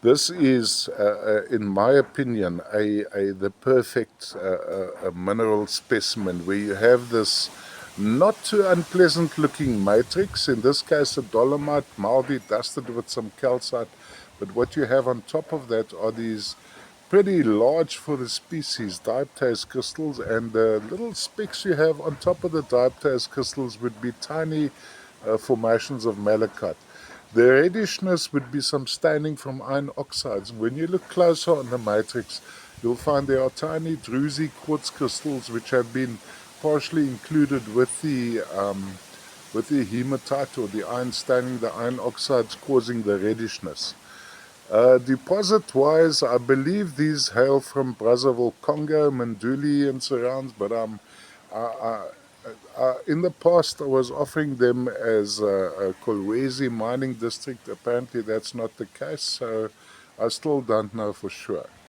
This is, in my opinion, the perfect mineral specimen where you have this not too unpleasant looking matrix, in this case a dolomite mildly dusted with some calcite, but what you have on top of that are these pretty large for the species diaptase crystals, and the little specks you have on top of the diaptase crystals would be tiny formations of malachite. The reddishness would be some staining from iron oxides. When you look closer on the matrix, you'll find there are tiny druzy quartz crystals which have been partially included with the hematite or the iron staining, the iron oxides causing the reddishness. Deposit-wise, I believe these hail from Brazzaville, Congo, Manduli and surrounds, but I, in the past I was offering them as a Kolwezi mining district. Apparently that's not the case, so I still don't know for sure.